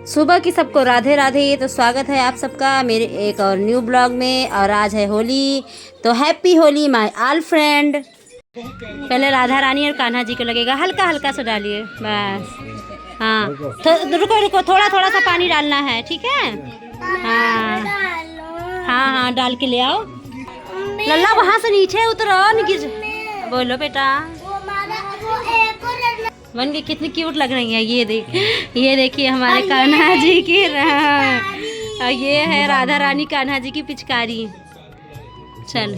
सुबह की सबको राधे राधे। तो स्वागत है आप सबका मेरे एक और न्यू ब्लॉग में। और आज है होली, तो happy Holi my all friend. पहले राधा रानी और कान्हा जी को लगेगा, हल्का हल्का सा डालिए बस। हाँ रुको रुको, थोड़ा थोड़ा सा पानी डालना है, ठीक है। हाँ हाँ हाँ डाल के ले आओ। लल्ला वहाँ से नीचे उतरो, गिर। बोलो बेटा। मन के कितनी क्यूट लग रही है। ये देखिए हमारे कान्हा जी की और ये है राधा रानी कान्हा जी की पिचकारी। चल,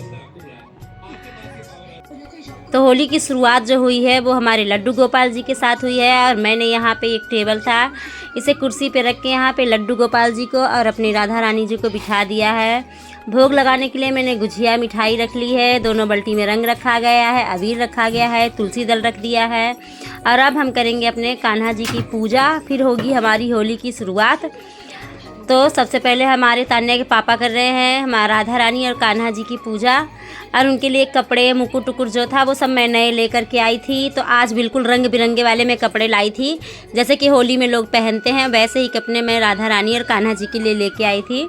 तो होली की शुरुआत जो हुई है वो हमारे लड्डू गोपाल जी के साथ हुई है। और मैंने यहाँ पे एक टेबल था, इसे कुर्सी पे रख के यहाँ पे लड्डू गोपाल जी को और अपनी राधा रानी जी को बिठा दिया है। भोग लगाने के लिए मैंने गुझिया मिठाई रख ली है, दोनों बाल्टी में रंग रखा गया है, अबीर रखा गया है, तुलसी दल रख दिया है। और अब हम करेंगे अपने कान्हा जी की पूजा, फिर होगी हमारी होली की शुरुआत। तो सबसे पहले हमारे तान्या के पापा कर रहे हैं हमारा राधा रानी और कान्हा जी की पूजा। और उनके लिए कपड़े मुकुट टुकुर जो था वो सब मैं नए लेकर के आई थी। तो आज बिल्कुल रंग बिरंगे वाले मैं कपड़े लाई थी, जैसे कि होली में लोग पहनते हैं वैसे ही कपड़े मैं राधा रानी और कान्हा जी के लिए लेके आई थी।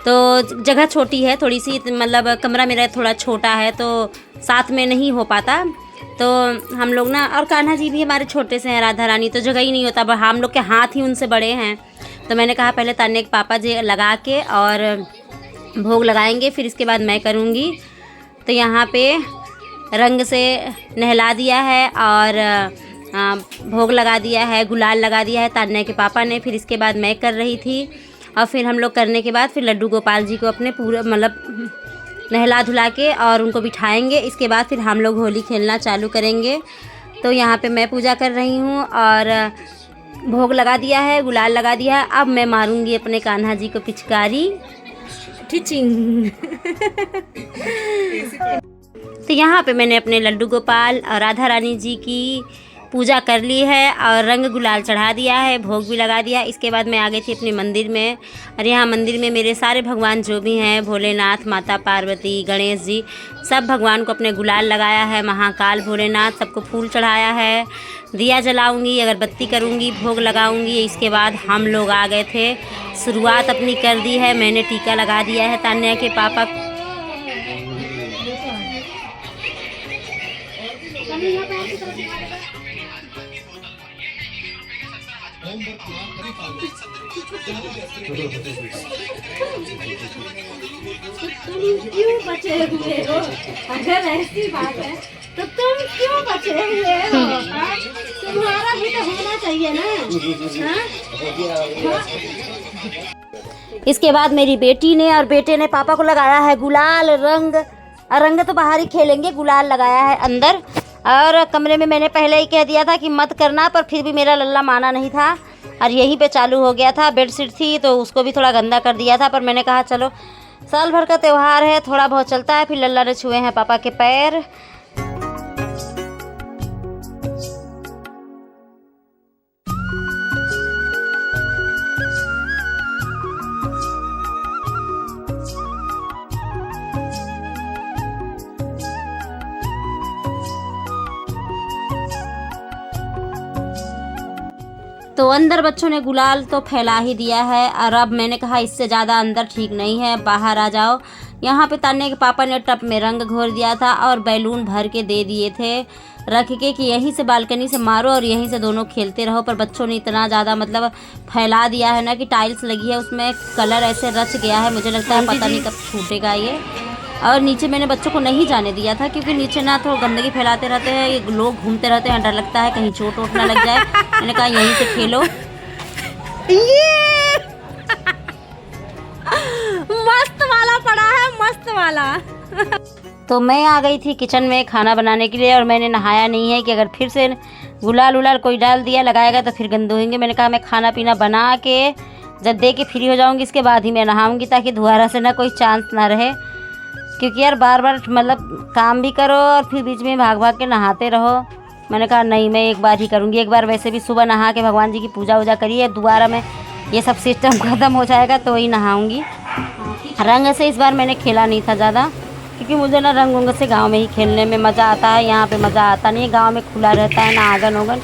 तो जगह छोटी है थोड़ी सी, मतलब कमरा मेरा थोड़ा छोटा है तो साथ में नहीं हो पाता। तो हम लोग ना, और कान्हा जी भी हमारे छोटे से हैं, राधा रानी तो जगह ही नहीं होता, हम लोग के हाथ ही उनसे बड़े हैं। तो मैंने कहा पहले तान्या के पापा जी लगा के और भोग लगाएंगे, फिर इसके बाद मैं करूँगी। तो यहाँ पे रंग से नहला दिया है और भोग लगा दिया है, गुलाल लगा दिया है तान्या के पापा ने। फिर इसके बाद मैं कर रही थी और फिर हम लोग करने के बाद फिर लड्डू गोपाल जी को अपने पूरा मतलब नहला धुला के और उनको बिठाएंगे। इसके बाद फिर हम लोग होली खेलना चालू करेंगे। तो यहाँ पे मैं पूजा कर रही हूँ और भोग लगा दिया है, गुलाल लगा दिया है। अब मैं मारूंगी अपने कान्हा जी को पिचकारी। टिचिंग। तो यहाँ पे मैंने अपने लड्डू गोपाल और राधा रानी जी की पूजा कर ली है और रंग गुलाल चढ़ा दिया है, भोग भी लगा दिया। इसके बाद मैं आ गई थी अपने मंदिर में। और यहाँ मंदिर में मेरे सारे भगवान जो भी हैं, भोलेनाथ, माता पार्वती, गणेश जी, सब भगवान को अपने गुलाल लगाया है। महाकाल भोलेनाथ सबको फूल चढ़ाया है, दिया जलाऊंगी, अगरबत्ती करूंगी, भोग लगाऊंगी। इसके बाद हम लोग आ गए थे, शुरुआत अपनी कर दी है। मैंने टीका लगा दिया है तान्या के पापा। तुम क्यों बचे हुए हो? अगर ऐसी बात है तो तुम क्यों बचे हुए हो? तुम्हारा भी तो होना चाहिए ना। इसके बाद मेरी बेटी ने और बेटे ने पापा को लगाया है गुलाल रंग। और रंग तो बाहर ही खेलेंगे, गुलाल लगाया है अंदर। और कमरे में मैंने पहले ही कह दिया था कि मत करना, पर फिर भी मेरा लल्ला माना नहीं था और यहीं पे चालू हो गया था। बेडशीट थी तो उसको भी थोड़ा गंदा कर दिया था, पर मैंने कहा चलो साल भर का त्यौहार है, थोड़ा बहुत चलता है। फिर लल्ला ने छुए हैं पापा के पैर। तो अंदर बच्चों ने गुलाल तो फैला ही दिया है और अब मैंने कहा इससे ज़्यादा अंदर ठीक नहीं है, बाहर आ जाओ। यहाँ पे तान्या के पापा ने टब में रंग घोर दिया था और बैलून भर के दे दिए थे रख के कि यहीं से बालकनी से मारो और यहीं से दोनों खेलते रहो। पर बच्चों ने इतना ज़्यादा मतलब फैला दिया है ना कि टाइल्स लगी है उसमें कलर ऐसे रच गया है, मुझे लगता है पता नहीं कब छूटेगा ये। और नीचे मैंने बच्चों को नहीं जाने दिया था क्योंकि नीचे ना तो गंदगी फैलाते रहते हैं, ये लोग घूमते रहते हैं, डर लगता है कहीं चोट वोट ना लग जाए। मैंने कहा यहीं से खेलो। ये मस्त वाला पड़ा है, मस्त वाला। तो मैं आ गई थी किचन में खाना बनाने के लिए और मैंने नहाया नहीं है कि अगर फिर से गुलाल उलाल कोई डाल दिया लगाएगा तो फिर गंदे होंगे। मैंने कहा मैं खाना पीना बना के जब दे के फ्री हो जाऊंगी इसके बाद ही मैं नहाऊंगी, ताकि दोबारा से ना कोई चांस ना रहे। क्योंकि यार बार बार मतलब काम भी करो और फिर बीच में भाग भाग के नहाते रहो। मैंने कहा नहीं, मैं एक बार ही करूँगी। एक बार वैसे भी सुबह नहा के भगवान जी की पूजा वूजा करिए, दोबारा मैं ये सब सिस्टम ख़त्म हो जाएगा तो ही नहाऊँगी। रंग से इस बार मैंने खेला नहीं था ज़्यादा, क्योंकि मुझे ना रंग वंग से गांव में ही खेलने में मज़ा आता है। यहाँ पे मज़ा आता नहीं, गांव में खुला रहता है ना आंगन ओंगन,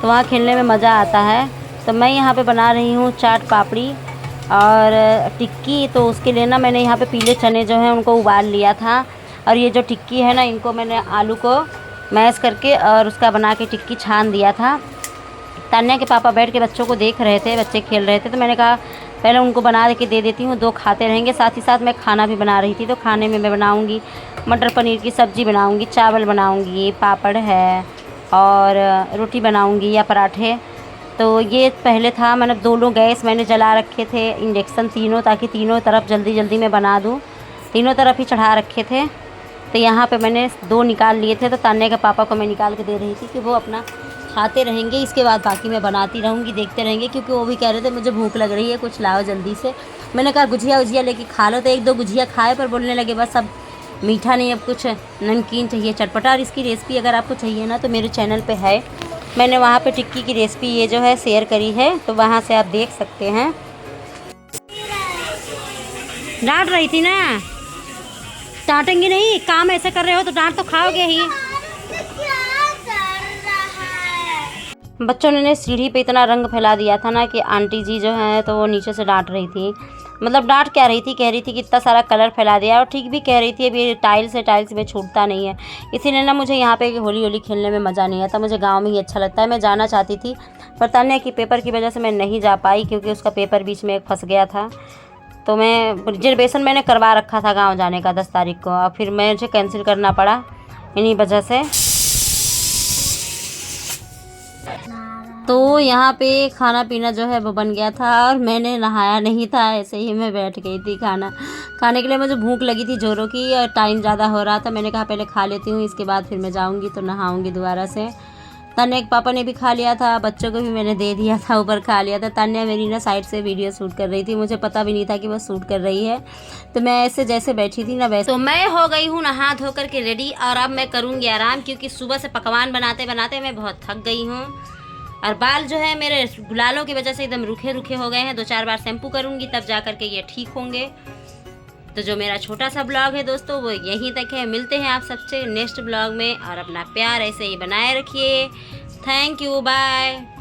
तो वहाँ खेलने में मज़ा आता है। तो मैं यहाँ पे बना रही हूँ चाट पापड़ी और टिक्की। तो उसके लिए ना मैंने यहाँ पे पीले चने जो हैं उनको उबाल लिया था, और ये जो टिक्की है ना इनको मैंने आलू को मैश करके और उसका बना के टिक्की छान दिया था। तान्या के पापा बैठ के बच्चों को देख रहे थे, बच्चे खेल रहे थे, तो मैंने कहा पहले उनको बना के दे देती हूँ, 2 खाते रहेंगे। साथ ही साथ मैं खाना भी बना रही थी, तो खाने में मैं बनाऊँगी मटर पनीर की सब्ज़ी बनाऊँगी, चावल बनाऊँगी, पापड़ है और रोटी बनाऊँगी या पराठे। तो ये पहले था, मैंने दोनों गैस मैंने जला रखे थे, इंडक्शन तीनों, ताकि तीनों तरफ जल्दी जल्दी मैं बना दूँ। तीनों तरफ ही चढ़ा रखे थे। तो यहाँ पे मैंने 2 निकाल लिए थे, तो तान्या के पापा को मैं निकाल के दे रही थी कि वो अपना खाते रहेंगे, इसके बाद बाकी मैं बनाती रहूँगी, देखते रहेंगे, क्योंकि वो भी कह रहे थे मुझे भूख लग रही है, कुछ लाओ जल्दी से। मैंने कहा गुजिया वुजिया लेके खा लो, तो 1-2 गुजिया खाए पर बोलने लगे बस अब मीठा नहीं, अब कुछ नमकीन चाहिए, चटपटा। और इसकी रेसिपी अगर आपको चाहिए ना तो मेरे चैनल पे है, मैंने वहाँ पे टिक्की की रेसिपी ये जो है शेयर करी है, तो वहाँ से आप देख सकते हैं। डांट रही थी ना, डांटेंगे नहीं, काम ऐसे कर रहे हो तो डांट तो खाओगे ही। बच्चों ने सीढ़ी पे इतना रंग फैला दिया था ना कि आंटी जी जो हैं तो वो नीचे से डांट रही थी। मतलब डांट क्या रही थी, कह रही थी कि इतना सारा कलर फैला दिया, और ठीक भी कह रही थी, अभी टाइल्स है, टाइल्स में छूटता नहीं है। इसीलिए ना मुझे यहाँ पे होली होली खेलने में मज़ा नहीं आता, मुझे गांव में ही अच्छा लगता है। मैं जाना चाहती थी पर तान्या की पेपर की वजह से मैं नहीं जा पाई, क्योंकि उसका पेपर बीच में फंस गया था। तो मैं रिजर्वेशन मैंने करवा रखा था गाँव जाने का 10 तारीख को, और फिर मुझे कैंसिल करना पड़ा इन्हीं वजह से। तो यहाँ पे खाना पीना जो है वो बन गया था, और मैंने नहाया नहीं था, ऐसे ही मैं बैठ गई थी खाना खाने के लिए। मुझे भूख लगी थी जोरों की और टाइम ज़्यादा हो रहा था, मैंने कहा पहले खा लेती हूँ, इसके बाद फिर मैं जाऊँगी तो नहाऊँगी दोबारा से। तान्या के पापा ने भी खा लिया था, बच्चों को भी मैंने दे दिया था, ऊपर खा लिया था। तान्या मेरी ना साइड से वीडियो शूट कर रही थी, मुझे पता भी नहीं था कि वो शूट कर रही है। तो मैं ऐसे जैसे बैठी थी ना वैसे। तो मैं हो गई हूँ नहा धो कर के रेडी, और अब मैं करूँगी आराम, क्योंकि सुबह से पकवान बनाते बनाते मैं बहुत थक गई हूँ। और बाल जो है मेरे गुलालों की वजह से एकदम रूखे रूखे हो गए हैं, 2-4 बार शैम्पू करूँगी तब जा कर के ये ठीक होंगे। तो जो मेरा छोटा सा ब्लॉग है दोस्तों वो यहीं तक है। मिलते हैं आप सबसे नेक्स्ट ब्लॉग में, और अपना प्यार ऐसे ही बनाए रखिए। Thank you, bye.